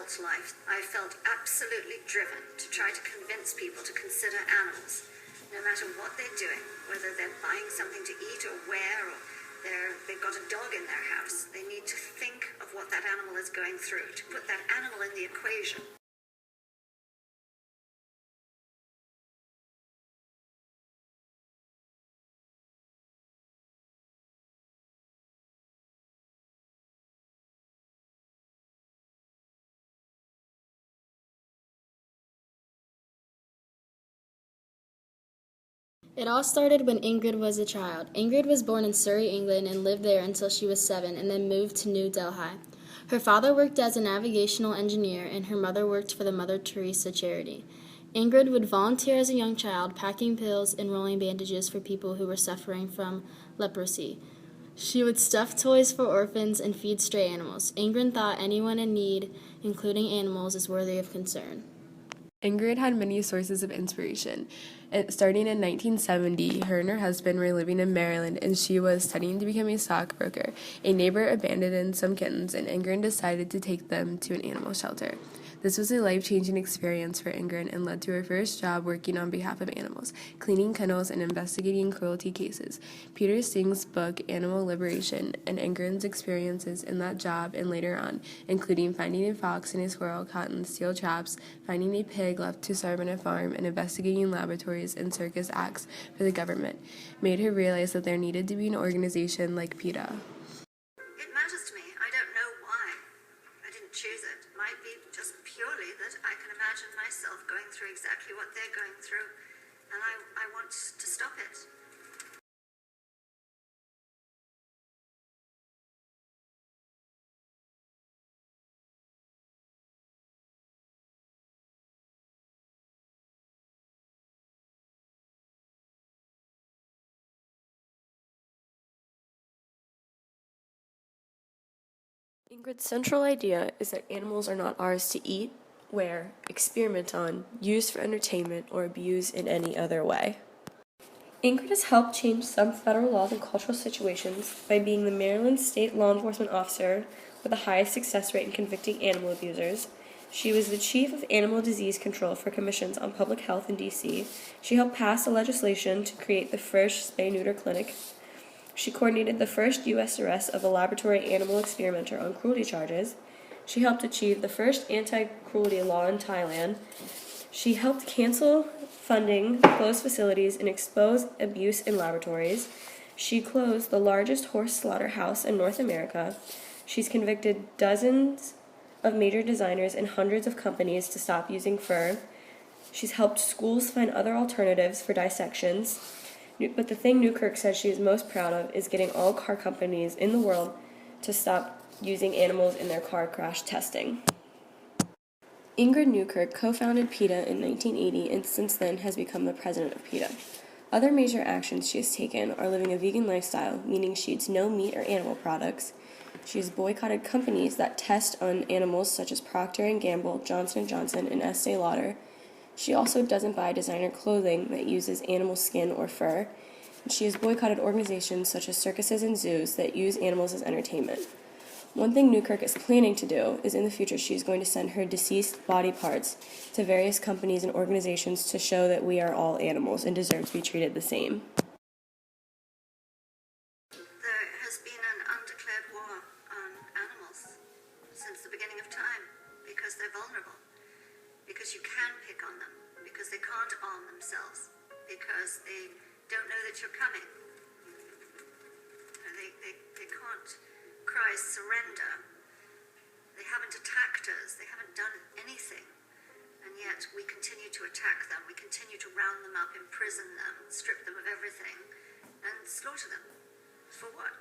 adult life, I felt absolutely driven to try to convince people to consider animals, no matter what they're doing, whether they're buying something to eat or wear, or they've got a dog in their house. They need to think of what that animal is going through, to put that animal in the equation. It all started when Ingrid was a child. Ingrid was born in Surrey, England, and lived there until she was 7, and then moved to New Delhi. Her father worked as a navigational engineer, and her mother worked for the Mother Teresa charity. Ingrid would volunteer as a young child, packing pills and rolling bandages for people who were suffering from leprosy. She would stuff toys for orphans and feed stray animals. Ingrid thought anyone in need, including animals, is worthy of concern. Ingrid had many sources of inspiration. Starting in 1970, her and her husband were living in Maryland, and she was studying to become a stockbroker. A neighbor abandoned some kittens, and Ingrid decided to take them to an animal shelter. This was a life-changing experience for Ingrid and led to her first job working on behalf of animals, cleaning kennels and investigating cruelty cases. Peter Sing's book, Animal Liberation, and Ingrid's experiences in that job and later on, including finding a fox and a squirrel caught in steel traps, finding a pig left to starve on a farm, and investigating laboratories and circus acts for the government, made her realize that there needed to be an organization like PETA. It matters to me. I don't know why. I didn't choose it. It might be just purely that I can imagine myself going through exactly what they're going through, and I want to stop it. Ingrid's central idea is that animals are not ours to eat, wear, experiment on, use for entertainment, or abuse in any other way. Ingrid has helped change some federal laws in cultural situations by being the Maryland state law enforcement officer with the highest success rate in convicting animal abusers. She was the chief of animal disease control for commissions on public health in D.C. She helped pass the legislation to create the first spay-neuter clinic. She coordinated the first U.S. arrest of a laboratory animal experimenter on cruelty charges. She helped achieve the first anti-cruelty law in Thailand. She helped cancel funding, close facilities, and expose abuse in laboratories. She closed the largest horse slaughterhouse in North America. She's convicted dozens of major designers and hundreds of companies to stop using fur. She's helped schools find other alternatives for dissections. But the thing Newkirk says she is most proud of is getting all car companies in the world to stop using animals in their car crash testing. Ingrid Newkirk co-founded PETA in 1980 and since then has become the president of PETA. Other major actions she has taken are living a vegan lifestyle, meaning she eats no meat or animal products. She has boycotted companies that test on animals such as Procter & Gamble, Johnson & Johnson, and Estee Lauder. She also doesn't buy designer clothing that uses animal skin or fur. And she has boycotted organizations such as circuses and zoos that use animals as entertainment. One thing Newkirk is planning to do is in the future she is going to send her deceased body parts to various companies and organizations to show that we are all animals and deserve to be treated the same. There has been an undeclared war on animals since the beginning of time because they're vulnerable. Because you can pick on them, because they can't arm themselves, because they don't know that you're coming. They can't cry surrender. They haven't attacked us, they haven't done anything, and yet we continue to attack them, we continue to round them up, imprison them, strip them of everything, and slaughter them. For what?